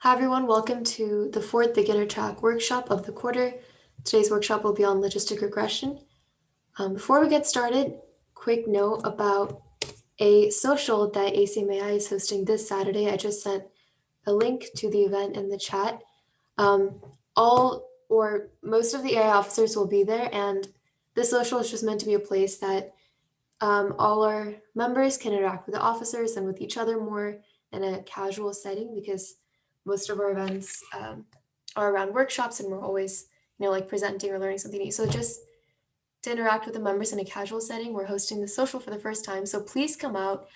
Hi everyone, welcome to the fourth beginner track workshop of the quarter. Today's workshop will be on logistic regression. Before we get started, quick note about a social that ACMAI is hosting this Saturday. I just sent a link to the event in the chat. All or most of the AI officers will be there, and this social is just meant to be a place that all our members can interact with the officers and with each other more in a casual setting, because most of our events are around workshops and we're always, like presenting or learning something new. So just to interact with the members in a casual setting, we're hosting the social for the first time. So please come out,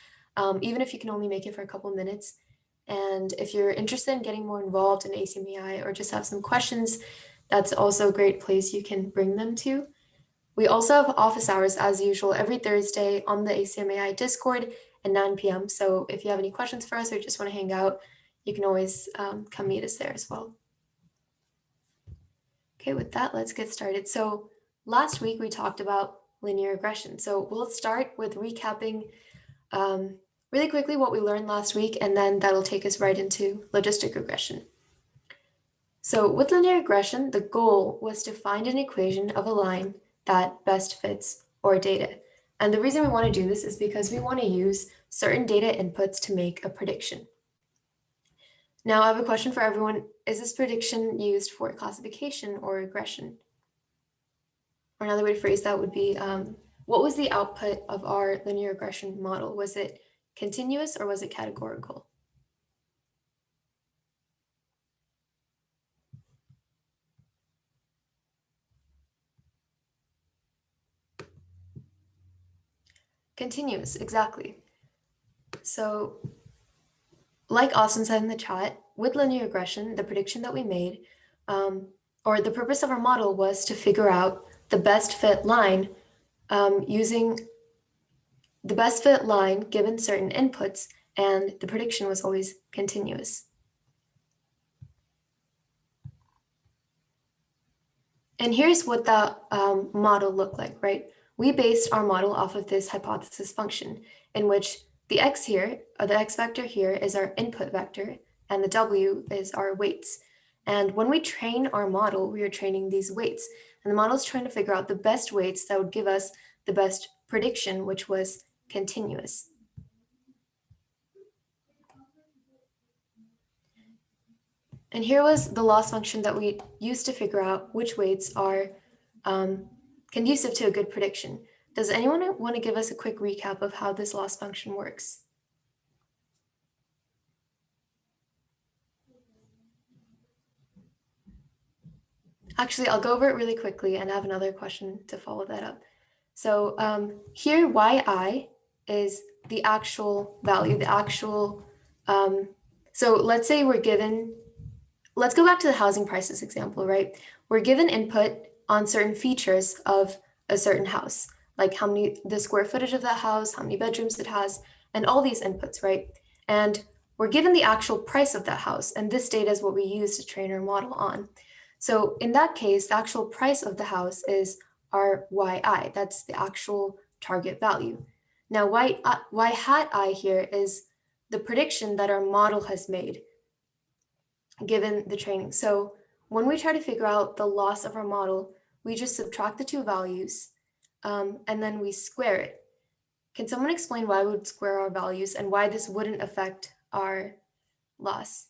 even if you can only make it for a couple minutes. And if you're interested in getting more involved in ACMAI or just have some questions, that's also a great place you can bring them to. We also have office hours as usual every Thursday on the ACMAI Discord at 9 p.m. So if you have any questions for us or just want to hang out, you can always come meet us there as well. Okay, with that, let's get started. So last week we talked about linear regression. So we'll start with recapping really quickly what we learned last week, and then that'll take us right into logistic regression. So with linear regression, the goal was to find an equation of a line that best fits our data. And the reason we want to do this is because we want to use certain data inputs to make a prediction. Now I have a question for everyone. Is this prediction used for classification or regression? Or another way to phrase that would be, what was the output of our linear regression model? Was it continuous or was it categorical? Continuous, exactly. So like Austin said in the chat, with linear regression, the prediction that we made, or the purpose of our model was to figure out the best fit line using the best fit line given certain inputs, and the prediction was always continuous. And here's what that model looked like, right? We based our model off of this hypothesis function in which the x here, or the x vector here, is our input vector, and the w is our weights. And when we train our model, we are training these weights. And the model is trying to figure out the best weights that would give us the best prediction, which was continuous. And here was the loss function that we used to figure out which weights are conducive to a good prediction. Does anyone want to give us a quick recap of how this loss function works? Actually, I'll go over it really quickly and have another question to follow that up. So here, yi is the actual value, the actual, so let's say we're given, let's go back to the housing prices example, right? We're given input on certain features of a certain house, like the square footage of that house, how many bedrooms it has, and all these inputs, right? And we're given the actual price of that house, and this data is what we use to train our model on. So in that case, the actual price of the house is our yi, that's the actual target value. Now y hat I here is the prediction that our model has made given the training. So when we try to figure out the loss of our model, we just subtract the two values and then we square it. Can someone explain why we would square our values and why this wouldn't affect our loss?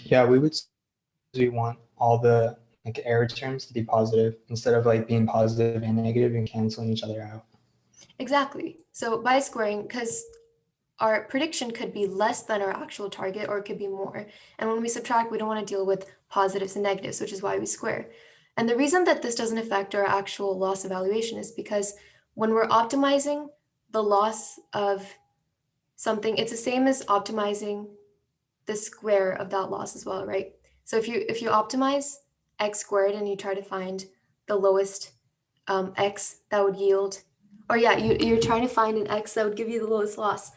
Yeah, we want all the error terms to be positive instead of being positive and negative and canceling each other out. Exactly. So by squaring, because our prediction could be less than our actual target or it could be more. And when we subtract, we don't want to deal with positives and negatives, which is why we square. And the reason that this doesn't affect our actual loss evaluation is because when we're optimizing the loss of something, it's the same as optimizing the square of that loss as well, right? So if you optimize x squared and you try to find the lowest x that would yield, or yeah, you're trying to find an x that would give you the lowest loss,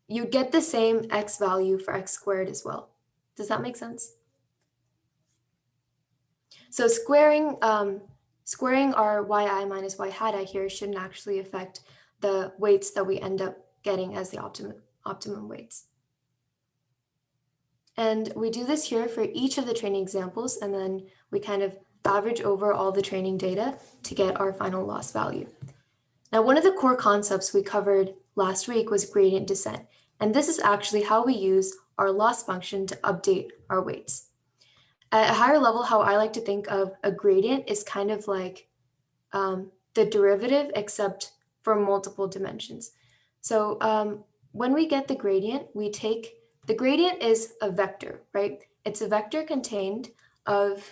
you get the same x value for x squared as well. Does that make sense? So squaring our yi minus y hat I here shouldn't actually affect the weights that we end up getting as the optimum weights. And we do this here for each of the training examples, and then we kind of average over all the training data to get our final loss value. Now, one of the core concepts we covered last week was gradient descent, and this is actually how we use our loss function to update our weights. At a higher level, how I like to think of a gradient is kind of like the derivative, except for multiple dimensions. So when we get the gradient, the gradient is a vector, right? It's a vector contained of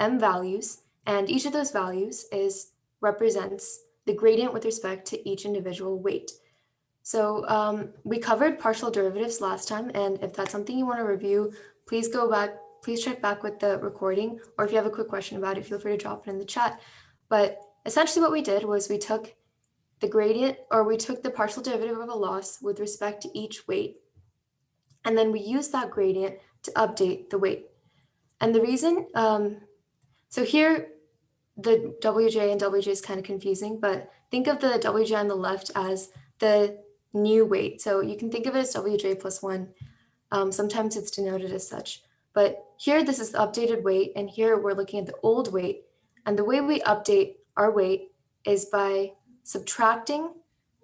m values, and each of those values represents the gradient with respect to each individual weight. So we covered partial derivatives last time, and if that's something you want to review, please check back with the recording, or if you have a quick question about it, feel free to drop it in the chat. But essentially what we did was we took the partial derivative of a loss with respect to each weight, and then we used that gradient to update the weight. And the reason, so here the Wj and Wj is kind of confusing, but think of the Wj on the left as the new weight. So you can think of it as Wj plus 1. Sometimes it's denoted as such. But here this is the updated weight, and here we're looking at the old weight. And the way we update our weight is by subtracting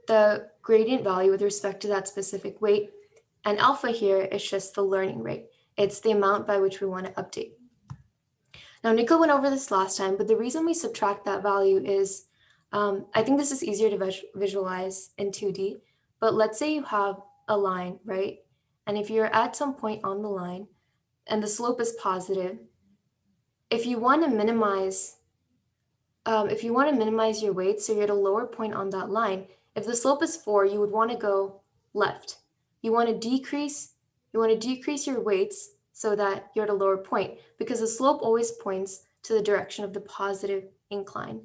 the gradient value with respect to that specific weight. And alpha here is just the learning rate. It's the amount by which we want to update. Now, Nikhil went over this last time, but the reason we subtract that value is, I think this is easier to visualize in 2D, but let's say you have a line, right? And if you're at some point on the line and the slope is positive, if you want to minimize your weight, so you're at a lower point on that line, if the slope is 4, you would want to go left. You want to decrease your weights so that you're at a lower point, because the slope always points to the direction of the positive incline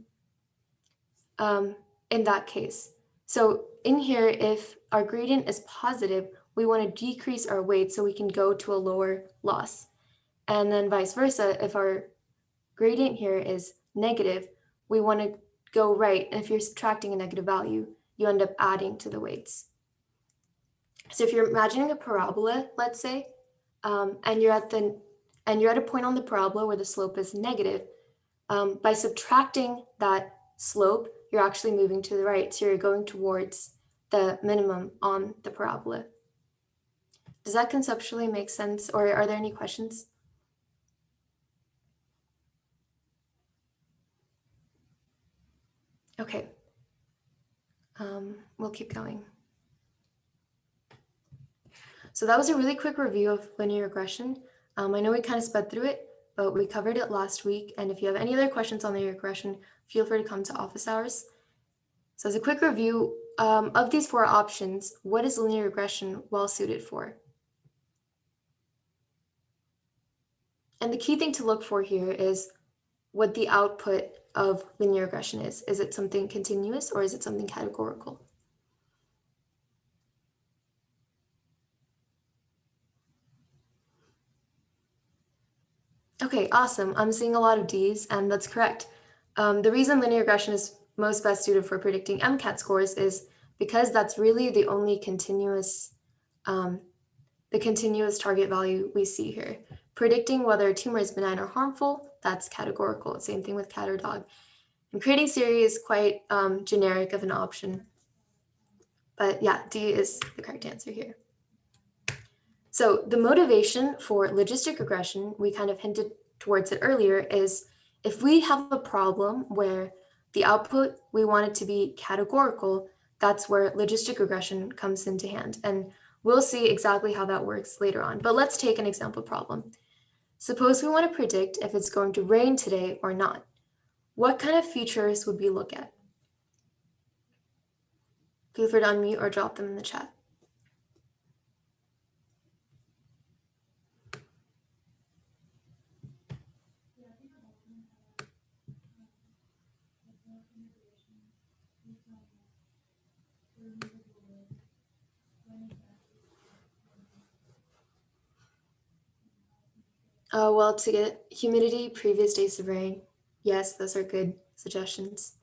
in that case. So in here, if our gradient is positive, we want to decrease our weight so we can go to a lower loss. And then vice versa, if our gradient here is negative, we want to go right. And if you're subtracting a negative value, you end up adding to the weights. So if you're imagining a parabola, let's say, and you're at a point on the parabola where the slope is negative, by subtracting that slope, you're actually moving to the right. So you're going towards the minimum on the parabola. Does that conceptually make sense, or are there any questions? Okay. We'll keep going. So that was a really quick review of linear regression. I know we kind of sped through it, but we covered it last week. And if you have any other questions on linear regression, feel free to come to office hours. So as a quick review of these 4 options, what is linear regression well suited for? And the key thing to look for here is what the output of linear regression is. Is it something continuous or is it something categorical? Okay, awesome. I'm seeing a lot of Ds, and that's correct. The reason linear regression is most best suited for predicting MCAT scores is because that's really the only continuous target value we see here. Predicting whether a tumor is benign or harmful, that's categorical. Same thing with cat or dog. And creating series is quite generic of an option. But yeah, D is the correct answer here. So the motivation for logistic regression, we kind of hinted towards it earlier, is if we have a problem where the output, we want it to be categorical, that's where logistic regression comes into hand. And we'll see exactly how that works later on. But let's take an example problem. Suppose we want to predict if it's going to rain today or not. What kind of features would we look at? Feel free to unmute or drop them in the chat. Well, to get humidity, previous days of rain. Yes, those are good suggestions.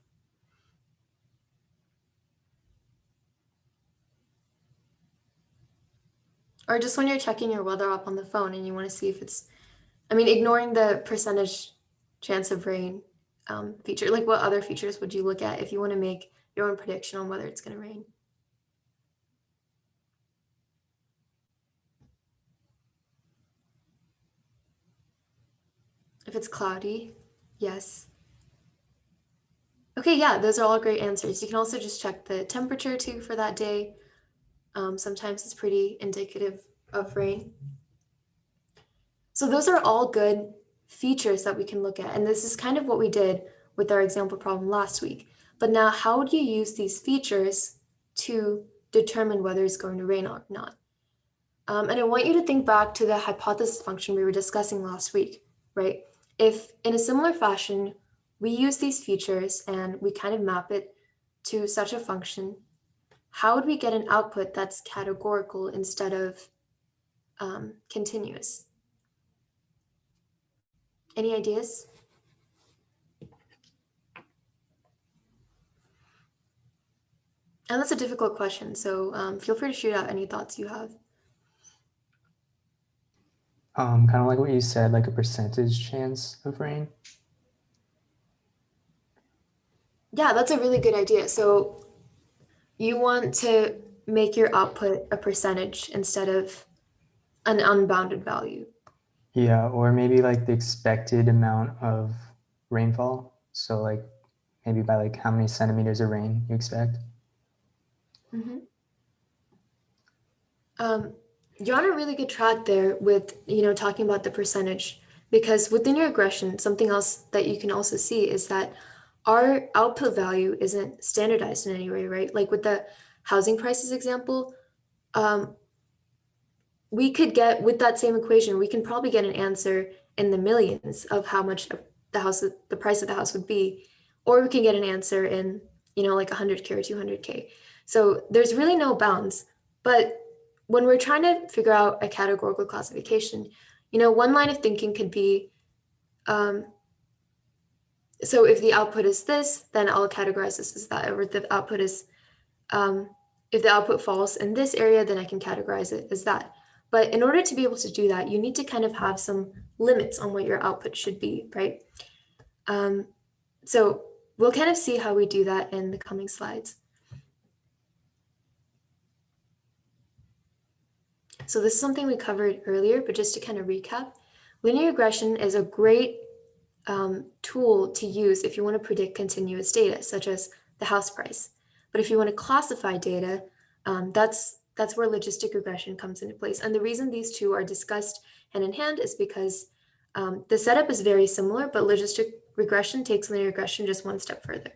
Or just when you're checking your weather app on the phone and you want to see if it's, ignoring the percentage chance of rain feature, like what other features would you look at if you want to make your own prediction on whether it's going to rain? If it's cloudy, yes. Okay, yeah, those are all great answers. You can also just check the temperature too for that day. Sometimes it's pretty indicative of rain. So those are all good features that we can look at. And this is kind of what we did with our example problem last week. But now how do you use these features to determine whether it's going to rain or not? And I want you to think back to the hypothesis function we were discussing last week, right? If in a similar fashion, we use these features and we kind of map it to such a function, how would we get an output that's categorical instead of continuous? Any ideas? And that's a difficult question, so feel free to shoot out any thoughts you have. Kind of like what you said, like a percentage chance of rain. Yeah, that's a really good idea. So you want to make your output a percentage instead of an unbounded value. Yeah, or maybe like the expected amount of rainfall. So like maybe by like how many centimeters of rain you expect. Mm-hmm. You're on a really good track there with, talking about the percentage, because within your regression, something else that you can also see is that our output value isn't standardized in any way, right? Like with the housing prices example, um, we could get with that same equation, we can probably get an answer in the millions of how much the price of the house would be, or we can get an answer in, like 100K or 200K. So there's really no bounds. But when we're trying to figure out a categorical classification, one line of thinking could be, so if the output is this, then I'll categorize this as that. Or the output is, if the output falls in this area, then I can categorize it as that. But in order to be able to do that, you need to kind of have some limits on what your output should be, right? So we'll kind of see how we do that in the coming slides. So this is something we covered earlier, but just to kind of recap, linear regression is a great tool to use if you want to predict continuous data, such as the house price. But if you want to classify data, that's where logistic regression comes into place. And the reason these two are discussed hand in hand is because the setup is very similar, but logistic regression takes linear regression just one step further.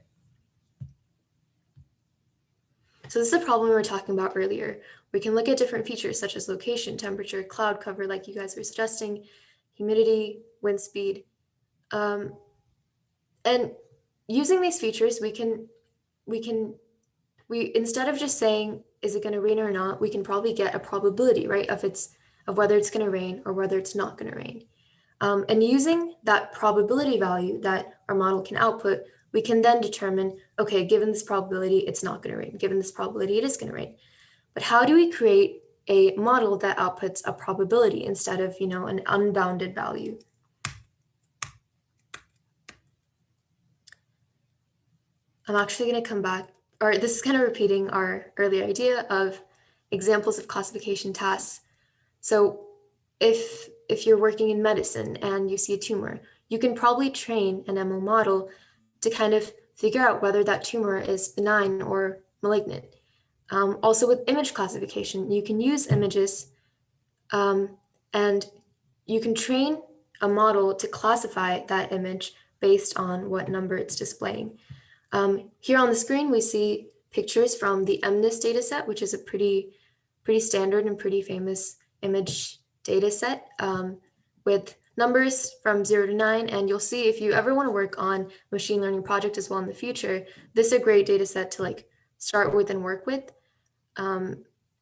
So this is a problem we were talking about earlier. We can look at different features such as location, temperature, cloud cover, like you guys were suggesting, humidity, wind speed. And using these features, we instead of just saying, is it going to rain or not, we can probably get a probability, right, of whether it's going to rain or whether it's not going to rain. And using that probability value that our model can output, we can then determine, okay, given this probability, it's not going to rain. Given this probability, it is going to rain. But how do we create a model that outputs a probability instead of, an unbounded value? I'm actually going to come back, or this is kind of repeating our earlier idea of examples of classification tasks. So if you're working in medicine and you see a tumor, you can probably train an ML model to kind of figure out whether that tumor is benign or malignant. Also with image classification, you can use images and you can train a model to classify that image based on what number it's displaying. Here on the screen, we see pictures from the MNIST dataset, which is a pretty standard and pretty famous image dataset with numbers from 0 to 9. And you'll see if you ever want to work on machine learning project as well in the future, this is a great dataset to start with and work with.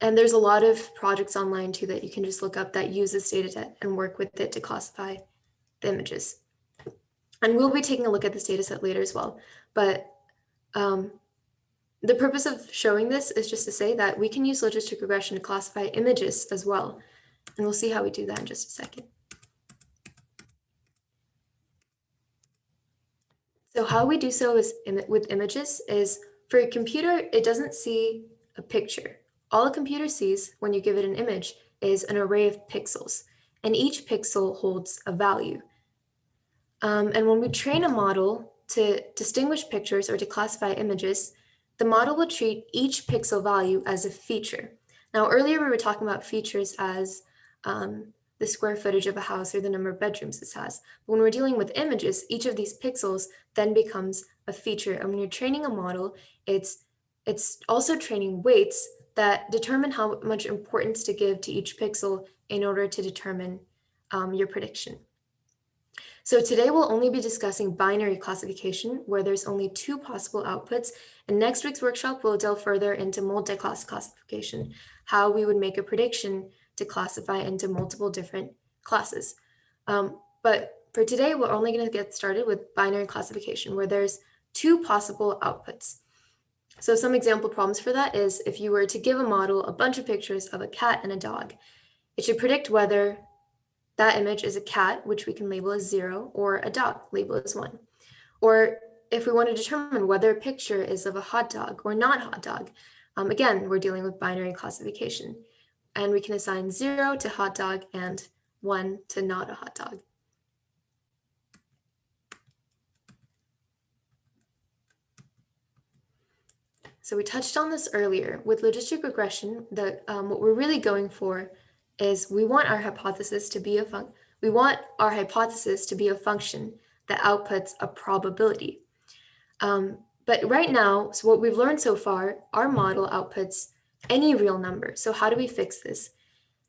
And there's a lot of projects online too that you can just look up that use this data set and work with it to classify the images. And we'll be taking a look at this data set later as well. But the purpose of showing this is just to say that we can use logistic regression to classify images as well. And we'll see how we do that in just a second. So how we do so is with images is for a computer, it doesn't see a picture. All a computer sees when you give it an image is an array of pixels, and each pixel holds a value. And when we train a model to distinguish pictures or to classify images, the model will treat each pixel value as a feature. Now, earlier we were talking about features as the square footage of a house or the number of bedrooms this has. But when we're dealing with images, each of these pixels then becomes a feature. And when you're training a model, it's also training weights that determine how much importance to give to each pixel in order to determine your prediction. So today we'll only be discussing binary classification, where there's only two possible outputs. And next week's workshop will delve further into multi-class classification, how we would make a prediction to classify into multiple different classes. But for today, we're only going to get started with binary classification, where there's two possible outputs. So some example problems for that is if you were to give a model a bunch of pictures of a cat and a dog, it should predict whether that image is a cat, which we can label as 0, or a dog, labeled as 1. Or if we want to determine whether a picture is of a hot dog or not hot dog, again, we're dealing with binary classification. And we can assign 0 to hot dog and 1 to not a hot dog. So we touched on this earlier. With logistic regression, what we're really going for is we want our hypothesis to be a function that outputs a probability. But right now, so what we've learned so far, our model outputs any real number. So how do we fix this?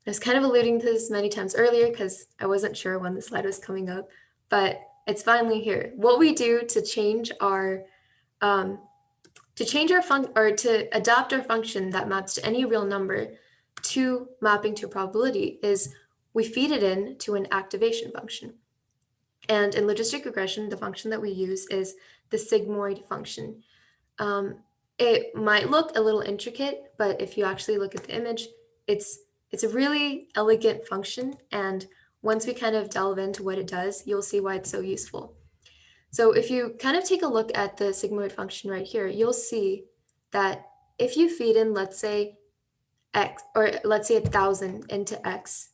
I was kind of alluding to this many times earlier because I wasn't sure when the slide was coming up, but it's finally here. What we do to change our to adapt our function that maps to any real number to mapping to a probability is we feed it in to an activation function. And in logistic regression, the function that we use is the sigmoid function. It might look a little intricate, but if you actually look at the image, it's a really elegant function. And once we kind of delve into what it does, you'll see why it's so useful. So if you kind of take a look at the sigmoid function right here, you'll see that if you feed in, let's say, x, or let's say 1,000 into x,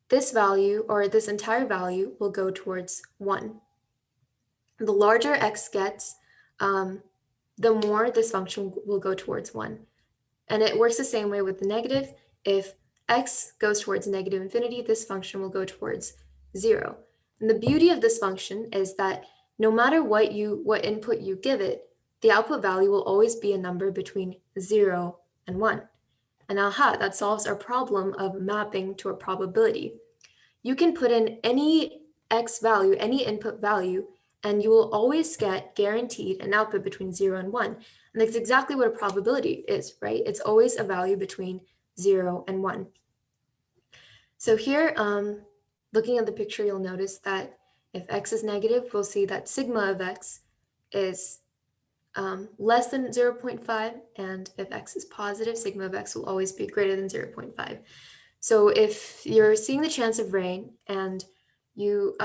this value, or this entire value, will go towards 1. The larger x gets, the more this function will go towards 1. And it works the same way with the negative. If x goes towards negative infinity, this function will go towards 0. And the beauty of this function is that no matter what input you give it, the output value will always be a number between 0 and 1. And aha, that solves our problem of mapping to a probability. You can put in any x value, any input value, and you will always get guaranteed an output between 0 and 1. And that's exactly what a probability is, right? It's always a value between 0 and 1. So here, looking at the picture, you'll notice that if x is negative, we'll see that sigma of x is less than 0.5, and if x is positive, sigma of x will always be greater than 0.5. So if you're seeing the chance of rain and you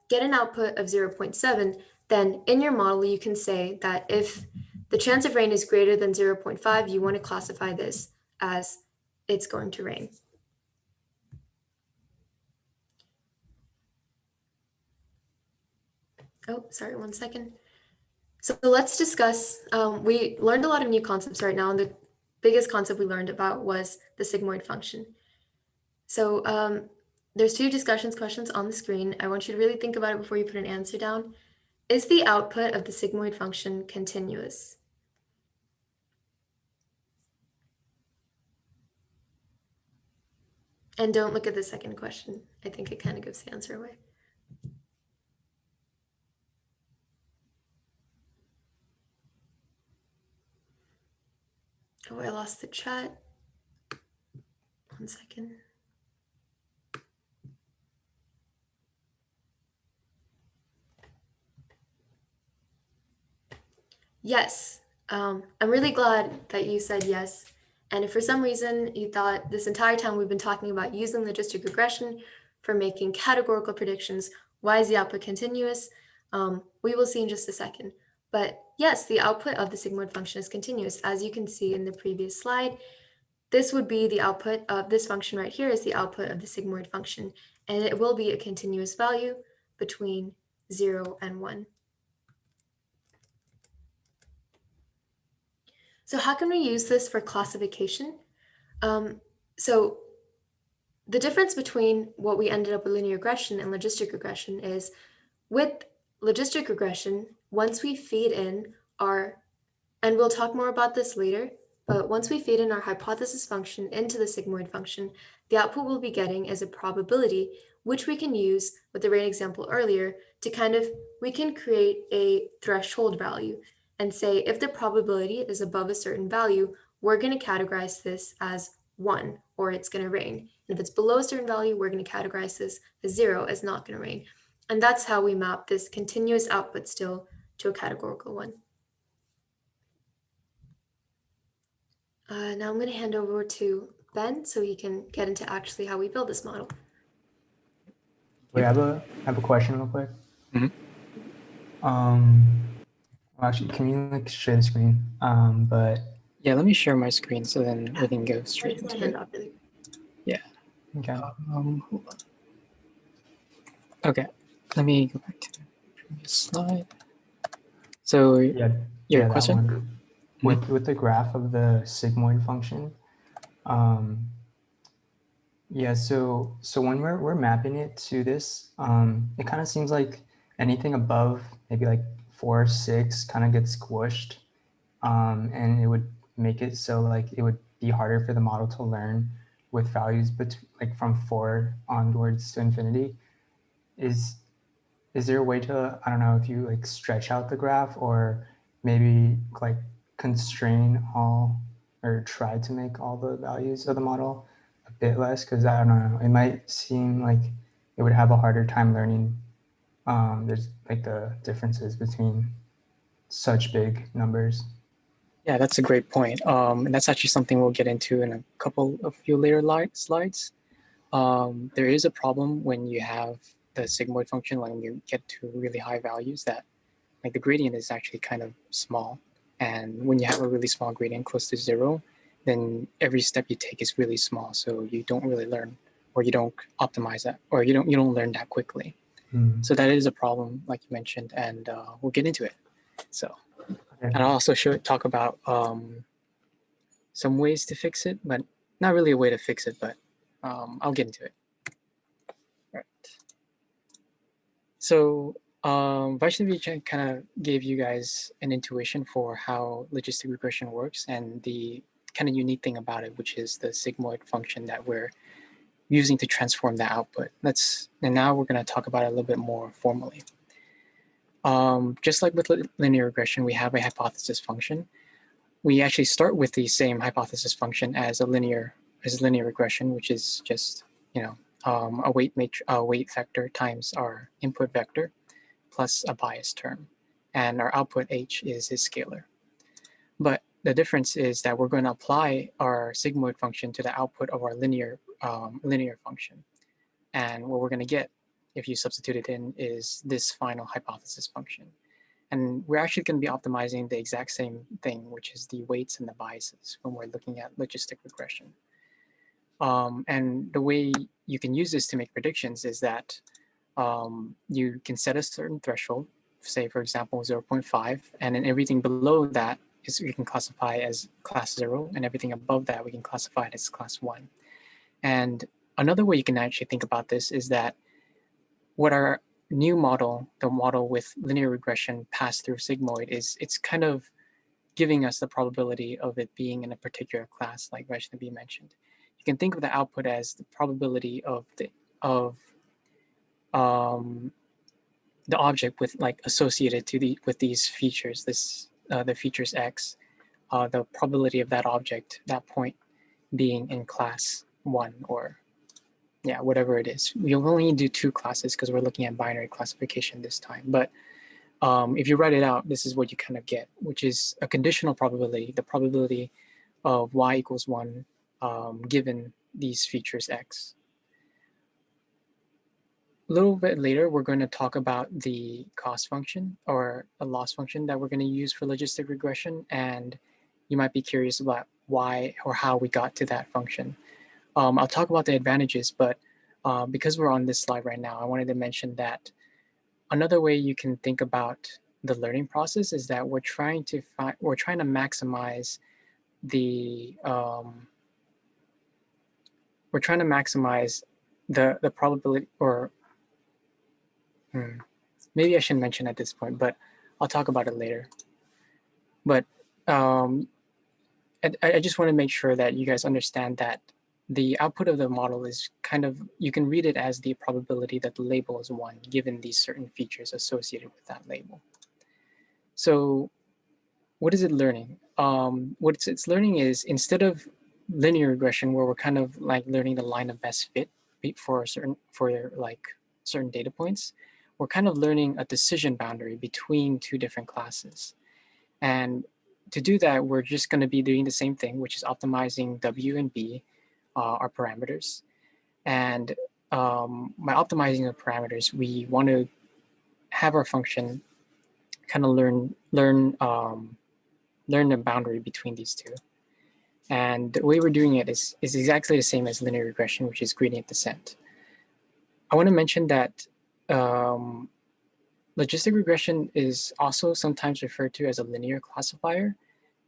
get an output of 0.7, then in your model you can say that if the chance of rain is greater than 0.5, you want to classify this as it's going to rain. Oh, sorry, one second. So let's discuss, we learned a lot of new concepts right now, and the biggest concept we learned about was the sigmoid function. So there's two discussion questions on the screen. I want you to really think about it before you put an answer down. Is the output of the sigmoid function continuous? And don't look at the second question. I think it kind of gives the answer away. Oh, I lost the chat. 1 second. Yes, I'm really glad that you said yes. And if for some reason you thought this entire time we've been talking about using logistic regression for making categorical predictions, why is the output continuous? We will see in just a second. But yes, the output of the sigmoid function is continuous. As you can see in the previous slide, this would be the output of this function right here is the output of the sigmoid function, and it will be a continuous value between 0 and 1. So how can we use this for classification? So the difference between what we ended up with linear regression and logistic regression is with logistic regression, once we feed in our, and we'll talk more about this later, but once we feed in our hypothesis function into the sigmoid function, the output we'll be getting is a probability, which we can use with the rain example earlier to we can create a threshold value and say if the probability is above a certain value, we're going to categorize this as 1, or it's going to rain. And if it's below a certain value, we're going to categorize this as 0, as not going to rain. And that's how we map this continuous output still to a categorical one. Now I'm going to hand over to Ben so he can get into actually how we build this model. Wait, I have a question real quick. Actually, can you like share the screen? But yeah, let me share my screen so then we can go straight into it. Yeah. okay. Hold on. Okay, let me go back to the previous slide. So your question? With the graph of the sigmoid function, yeah. So when we're mapping it to this, it kind of seems like anything above maybe like 4 or 6 kind of gets squished, and it would make it so like it would be harder for the model to learn with values like from 4 onwards to infinity. Is there a way to, I don't know, if you like stretch out the graph or maybe like constrain all or try to make all the values of the model a bit less? Because I don't know, it might seem like it would have a harder time learning. There's like the differences between such big numbers. Yeah, that's a great point. And that's actually something we'll get into in a few later slides. There is a problem when you have the sigmoid function, when you get to really high values, that like the gradient is actually kind of small. And when you have a really small gradient close to 0, then every step you take is really small. So you don't really learn, or you don't optimize that, or you don't learn that quickly. So that is a problem, like you mentioned, and we'll get into it. So, and I'll also talk about some ways to fix it, but not really a way to fix it, but I'll get into it. Right. So Vaishnavi kind of gave you guys an intuition for how logistic regression works and the kind of unique thing about it, which is the sigmoid function that we're using to transform the output. And now we're going to talk about it a little bit more formally. Just like with linear regression, we have a hypothesis function. We actually start with the same hypothesis function as linear regression, which is just a weight vector times our input vector plus a bias term, and our output h is a scalar. But the difference is that we're going to apply our sigmoid function to the output of our linear function, and what we're going to get if you substitute it in is this final hypothesis function. And we're actually going to be optimizing the exact same thing, which is the weights and the biases when we're looking at logistic regression. And the way you can use this to make predictions is that you can set a certain threshold, say, for example, 0.5, and then everything below that you can classify as class 0, and everything above that we can classify it as class 1. And another way you can actually think about this is that what our new model, the model with linear regression passed through sigmoid, is it's kind of giving us the probability of it being in a particular class, like Vaishnavi mentioned. You can think of the output as the probability of the object with like associated to with these features, the features x, the probability of that object, that point, being in class 1 or yeah, whatever it is. We'll only do 2 classes because we're looking at binary classification this time. But if you write it out, this is what you kind of get, which is a conditional probability, the probability of y equals 1 given these features x. A little bit later, we're going to talk about the cost function or a loss function that we're going to use for logistic regression. And you might be curious about why or how we got to that function. I'll talk about the advantages, but because we're on this slide right now, I wanted to mention that another way you can think about the learning process is that we're trying to maximize the the probability, or maybe I shouldn't mention at this point, but I'll talk about it later. But I just want to make sure that you guys understand that the output of the model is kind of, you can read it as the probability that the label is 1 given these certain features associated with that label. So what is it learning? What it's learning is, instead of linear regression where we're kind of like learning the line of best fit for certain data points, we're kind of learning a decision boundary between 2 different classes. And to do that, we're just going to be doing the same thing, which is optimizing W and B, our parameters. And by optimizing the parameters, we want to have our function kind of learn the boundary between these 2. And the way we're doing it is exactly the same as linear regression, which is gradient descent. I want to mention that logistic regression is also sometimes referred to as a linear classifier,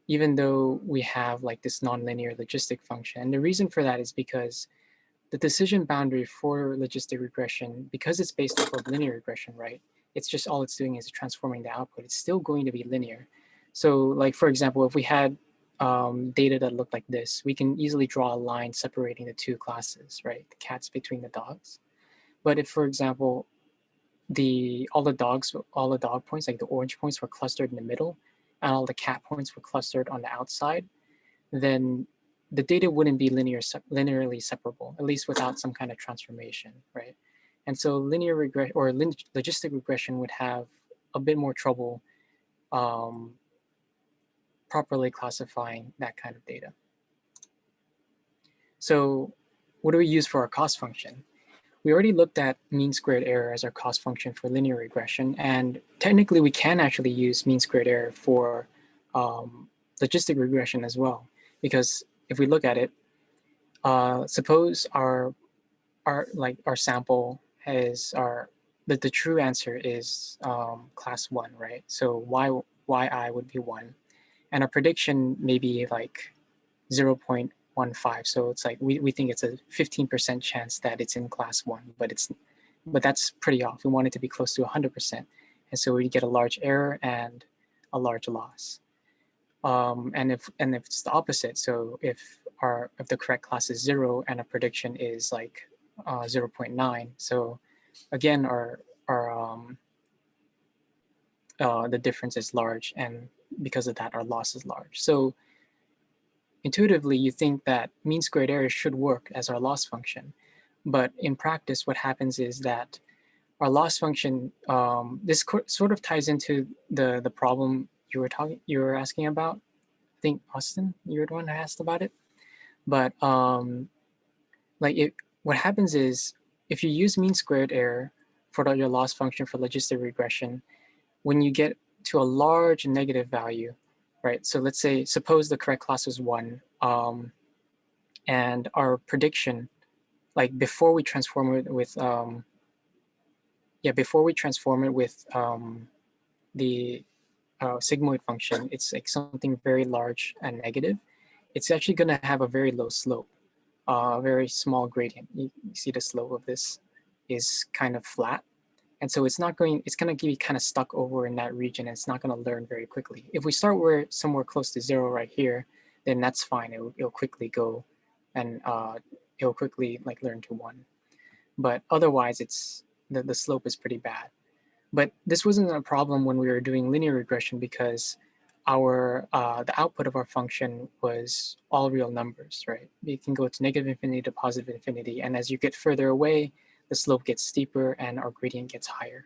even though we have like this nonlinear logistic function. And the reason for that is because the decision boundary for logistic regression, because it's based off of linear regression, right? It's just all it's doing is transforming the output. It's still going to be linear. So like, for example, if we had data that looked like this, we can easily draw a line separating the 2 classes, right? The cats between the dogs. But if, for example, all the dog points, like the orange points, were clustered in the middle, and all the cat points were clustered on the outside, then the data wouldn't be linearly separable, at least without some kind of transformation, right? And so linear regression or logistic regression would have a bit more trouble properly classifying that kind of data. So what do we use for our cost function? We already looked at mean squared error as our cost function for linear regression, and technically we can actually use mean squared error for logistic regression as well, because if we look at it, suppose our sample has the true answer is class 1, right? So yi would be 1, and our prediction may be like 0.15. So it's like we think it's a 15% chance that it's in class 1, but that's pretty off. We want it to be close to 100%, and so we get a large error and a large loss. And if it's the opposite, so if the correct class is 0 and a prediction is like 0.9, so again the difference is large, and because of that our loss is large. So intuitively, you think that mean squared error should work as our loss function, but in practice, what happens is that our loss function, this sort of ties into the problem you were asking about. I think Austin, you were the one who asked about it. But what happens is, if you use mean squared error for your loss function for logistic regression, when you get to a large negative value, right? So suppose the correct class was 1, and our prediction, like before we transform it with the sigmoid function, it's like something very large and negative. It's actually going to have a very low slope, a very small gradient. You see the slope of this is kind of flat. And so it's going to be kind of stuck over in that region, and it's not going to learn very quickly. If we start somewhere close to 0 right here, then that's fine. It'll quickly go, and it'll quickly learn to 1. But otherwise, the slope is pretty bad. But this wasn't a problem when we were doing linear regression, because the output of our function was all real numbers, right? You can go to negative infinity to positive infinity, and as you get further away, the slope gets steeper and our gradient gets higher.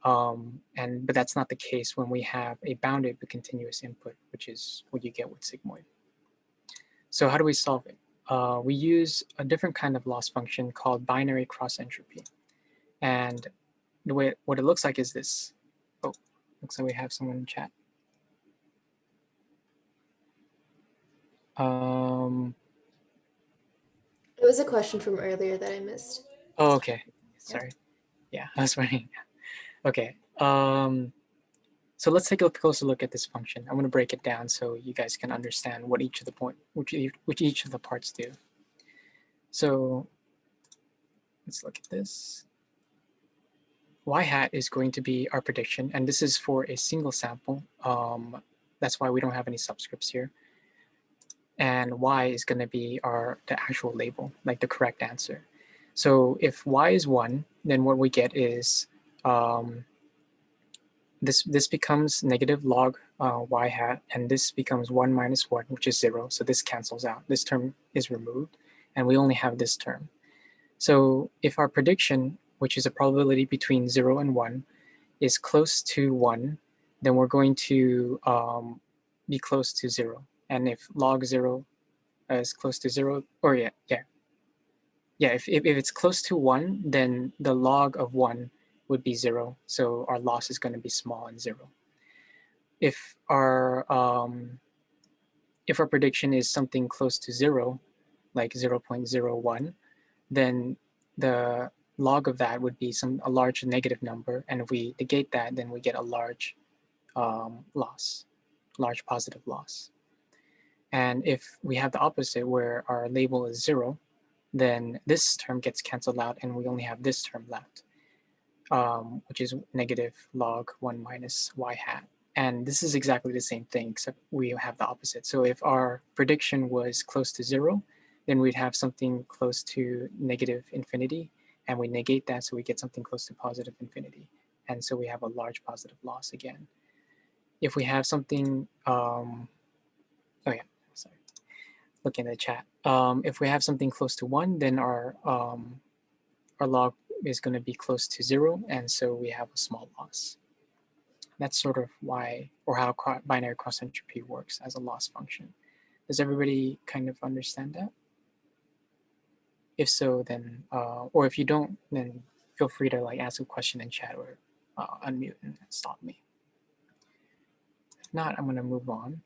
But that's not the case when we have a bounded but continuous input, which is what you get with sigmoid. So how do we solve it? We use a different kind of loss function called binary cross-entropy. And the way what it looks like is this. Oh, looks like we have someone in chat. It was a question from earlier that I missed. Oh, okay. Sorry. Yeah, I was wondering. Okay. So let's take a closer look at this function. I'm going to break it down so you guys can understand what each of the parts do. So let's look at this. Y hat is going to be our prediction, and this is for a single sample. That's why we don't have any subscripts here. And Y is going to be the actual label, like the correct answer. So if Y is 1, then what we get is this becomes negative log Y hat, and this becomes 1 minus 1, which is 0. So this cancels out. This term is removed, and we only have this term. So if our prediction, which is a probability between 0 and 1, is close to 1, then we're going to be close to 0. And if log 0 is close to 0, or if it's close to 1, then the log of 1 would be 0. So our loss is going to be small and 0. If our prediction is something close to 0, like 0.01, then the log of that would be a large negative number, and if we negate that, then we get a large loss, large positive loss. And if we have the opposite, where our label is 0, then this term gets canceled out, and we only have this term left, which is negative log 1 minus Y hat. And this is exactly the same thing, except we have the opposite. So if our prediction was close to 0, then we'd have something close to negative infinity, and we negate that, so we get something close to positive infinity. And so we have a large positive loss again. If we have something, looking at the chat. If we have something close to 1, then our log is going to be close to 0, and so we have a small loss. That's sort of why, or how binary cross-entropy works as a loss function. Does everybody kind of understand that? If so, then, or if you don't, then feel free to ask a question in chat or unmute and stop me. If not, I'm going to move on.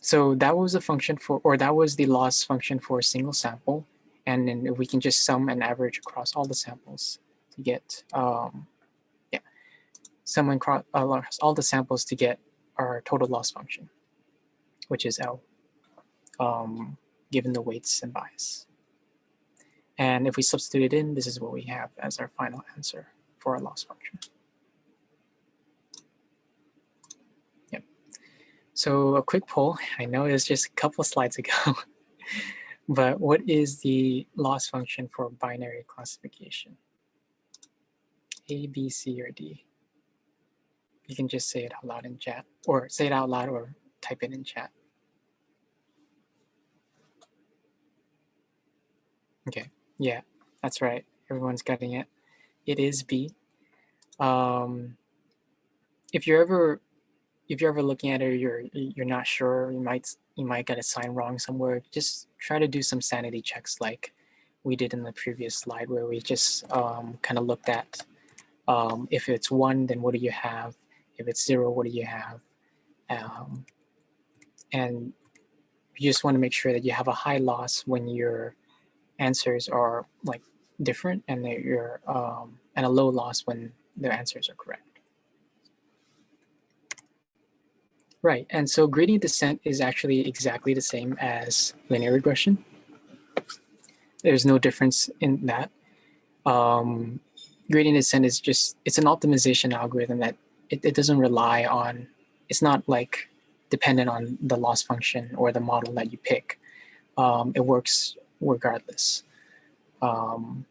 So that was a function that was the loss function for a single sample. And then we can just sum and average across all the samples to get, sum across all the samples to get our total loss function, which is L, given the weights and bias. And if we substitute it in, this is what we have as our final answer for our loss function. Yep. So a quick poll. I know it's just a couple of slides ago, but what is the loss function for binary classification? A, B, C, or D? You can just say it out loud in chat, or say it out loud or type it in chat. Okay, yeah, that's right. Everyone's getting it. It is B. If you're ever looking at it, you're not sure, you might get a sign wrong somewhere, just try to do some sanity checks like we did in the previous slide, where we just kind of looked at if it's 1, then what do you have? If it's 0, what do you have? And you just want to make sure that you have a high loss when your answers are different, and you're and a low loss when the answers are correct. Right, and so gradient descent is actually exactly the same as linear regression. There's no difference in that. Gradient descent is it's an optimization algorithm that it doesn't rely on, it's not dependent on the loss function or the model that you pick. It works regardless. So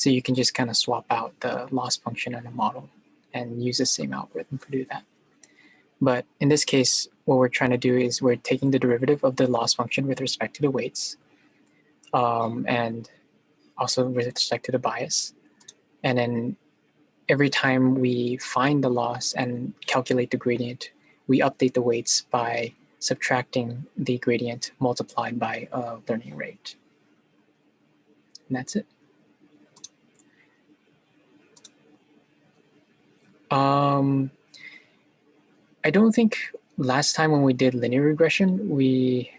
you can just kind of swap out the loss function and the model and use the same algorithm to do that. But in this case, what we're trying to do is we're taking the derivative of the loss function with respect to the weights, and also with respect to the bias. And then every time we find the loss and calculate the gradient, we update the weights by subtracting the gradient multiplied by a learning rate. And that's it. I don't think last time when we did linear regression, we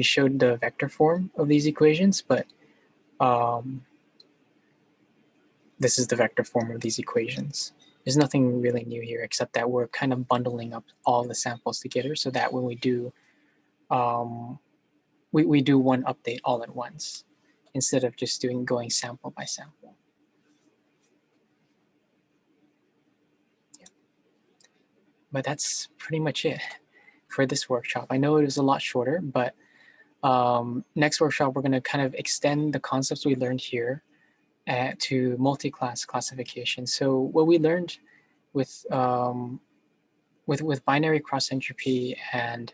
showed the vector form of these equations, but this is the vector form of these equations. There's nothing really new here except that we're kind of bundling up all the samples together so that when we do, we do one update all at once instead of just going sample by sample. Yeah. But that's pretty much it for this workshop. I know it was a lot shorter, but next workshop, we're going to kind of extend the concepts we learned here to multi-class classification. So what we learned with binary cross-entropy and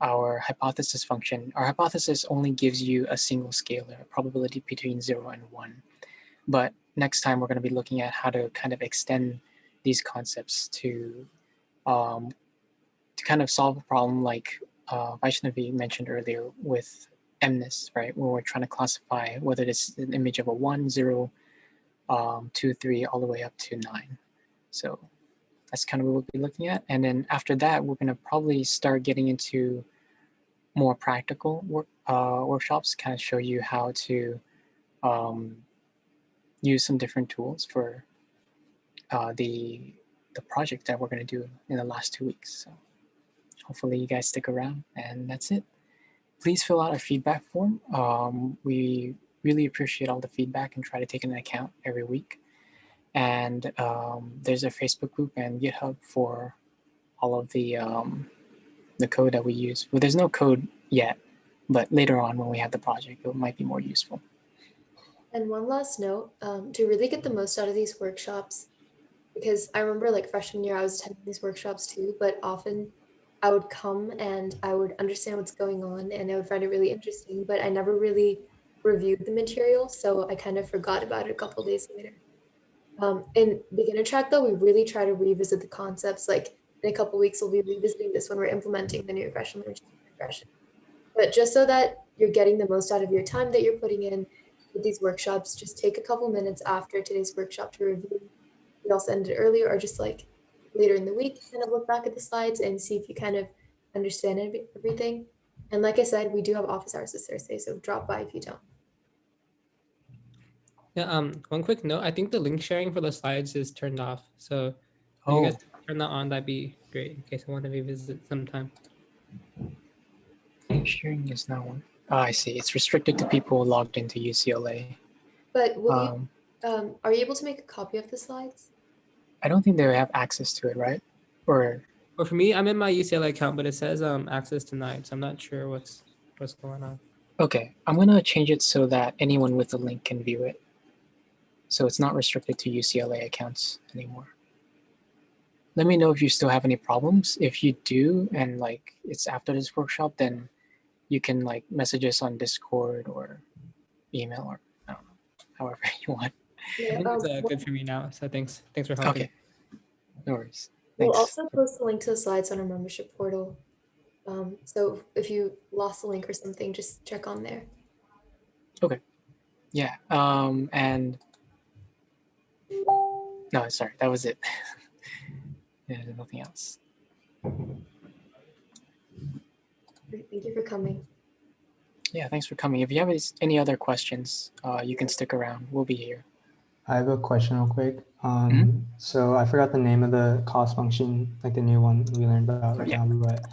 our hypothesis function, our hypothesis only gives you a single scalar, a probability between 0 and 1. But next time, we're going to be looking at how to kind of extend these concepts to kind of solve a problem like Vaishnavi mentioned earlier with MNIST, right? When we're trying to classify whether it's an image of a 1, 0, 2, 3, all the way up to 9. So that's kind of what we'll be looking at. And then after that, we're going to probably start getting into more practical workshops, kind of show you how to use some different tools for the project that we're going to do in the last 2 weeks. So hopefully you guys stick around, and that's it. Please fill out a feedback form. We really appreciate all the feedback and try to take it into account every week. And there's a Facebook group and GitHub for all of the code that we use. Well, there's no code yet, but later on when we have the project, it might be more useful. And one last note, to really get the most out of these workshops, because I remember like freshman year, I was attending these workshops too, but often I would come and I would understand what's going on and I would find it really interesting, but I never really reviewed the material, so I kind of forgot about it a couple days later. In beginner track though, we really try to revisit the concepts. Like in a couple weeks, we'll be revisiting this when we're implementing the new regression, regression. But just so that you're getting the most out of your time that you're putting in with these workshops, just take a couple minutes after today's workshop to review. We also ended earlier or just like later in the week, kind of look back at the slides and see if you kind of understand everything. And like I said, we do have office hours this Thursday, so drop by if you don't. Yeah, one quick note, I think the link sharing for the slides is turned off. So if you guys turn that on, that'd be great in case I want to revisit sometime. Link sharing is not one. Oh, I see. It's restricted to people logged into UCLA. But will you, are you able to make a copy of the slides? I don't think they have access to it, right? Or well, for me, I'm in my UCLA account, but it says access denied, so I'm not sure what's going on. Okay, I'm gonna change it so that anyone with the link can view it. So it's not restricted to UCLA accounts anymore. Let me know if you still have any problems. If you do, and like it's after this workshop, then you can like message us on Discord or email or I don't know, however you want. Yeah, I think it's good for me now. So thanks for helping. Okay, no worries. We'll Thanks. also post a link to the slides on our membership portal. So if you lost a link or something, just check on there. Okay. Yeah. And no, sorry, that was it. Yeah, there's nothing else. Great, thank you for coming. Yeah, thanks for coming. If you have any other questions, you can stick around. We'll be here. I have a question real quick. So I forgot the name of the cost function, like the new one we learned about right now, but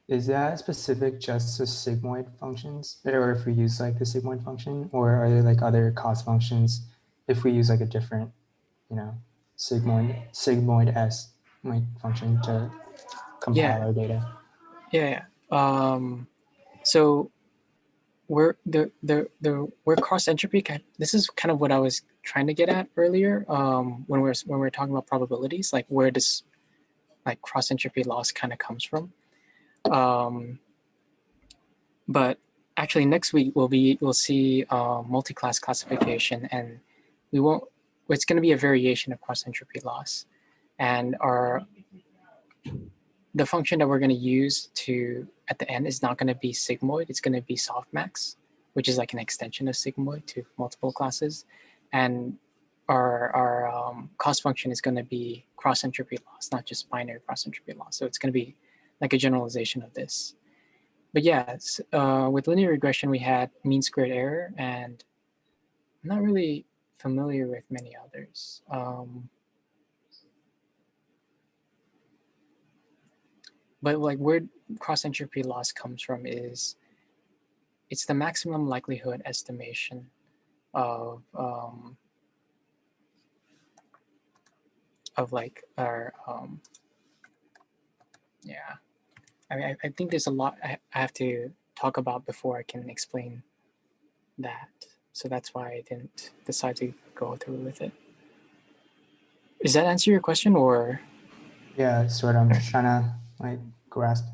is that specific just to sigmoid functions, or if we use like the sigmoid function, or are there like other cost functions if we use like a different, sigmoid-esque like function to compile our data? Yeah. So where cross entropy, this is kind of what I was trying to get at earlier, when we're talking about probabilities, like where this like cross entropy loss kind of comes from. But actually next week we'll see multi-class classification, and it's going to be a variation of cross entropy loss, and the function that we're going to use at the end is not going to be sigmoid. It's going to be softmax, which is like an extension of sigmoid to multiple classes. And our cost function is going to be cross entropy loss, not just binary cross entropy loss. So it's going to be like a generalization of this. But yeah, with linear regression, we had mean squared error, and I'm not really familiar with many others. But like where cross entropy loss comes from is it's the maximum likelihood estimation of like our yeah. I mean, I think there's a lot I have to talk about before I can explain that. So that's why I didn't decide to go through with it. Does that answer your question, or? Yeah, sort of. I'm just trying to like grasp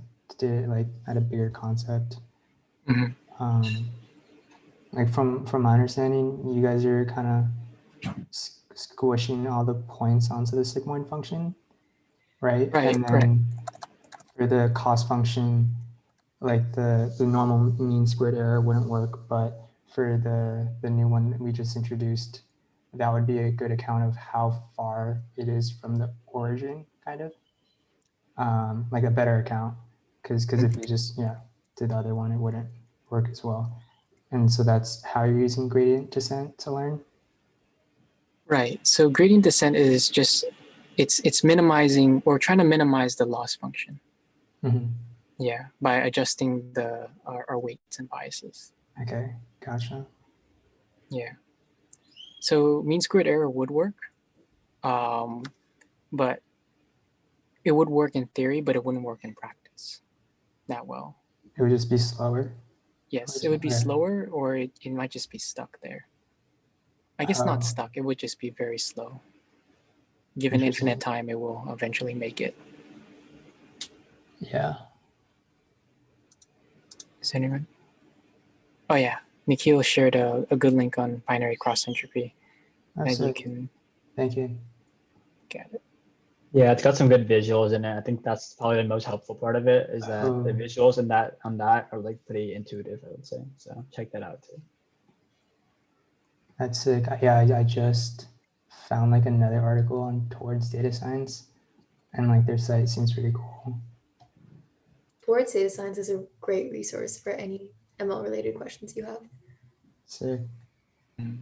it like at a bigger concept. Mm-hmm. Like from my understanding, you guys are kind of squishing all the points onto the sigmoid function, right? Right, And then right. for the cost function, like the normal mean squared error wouldn't work, but for the new one that we just introduced, that would be a good account of how far it is from the origin, kind of. Like a better account, because if you just did the other one, it wouldn't work as well. And so that's how you're using gradient descent to learn. Right. So gradient descent is just it's minimizing, or trying to minimize the loss function. Mm-hmm. Yeah, by adjusting our weights and biases. Okay, gotcha. Yeah. So mean squared error would work, but it would work in theory, but it wouldn't work in practice that well. It would just be slower. Yes, it would be slower, or it might just be stuck there. I guess not stuck. It would just be very slow. Given infinite time, it will eventually make it. Yeah. Is anyone? Oh yeah, Nikhil shared a good link on binary cross entropy that you can. Thank you. Get it. Yeah, it's got some good visuals in it. I think that's probably the most helpful part of it, is that the visuals on that are like pretty intuitive, I would say. So check that out too. That's sick. Yeah, I just found like another article on Towards Data Science, and like their site seems pretty cool. Towards Data Science is a great resource for any ML related questions you have. Sick. Mm-hmm.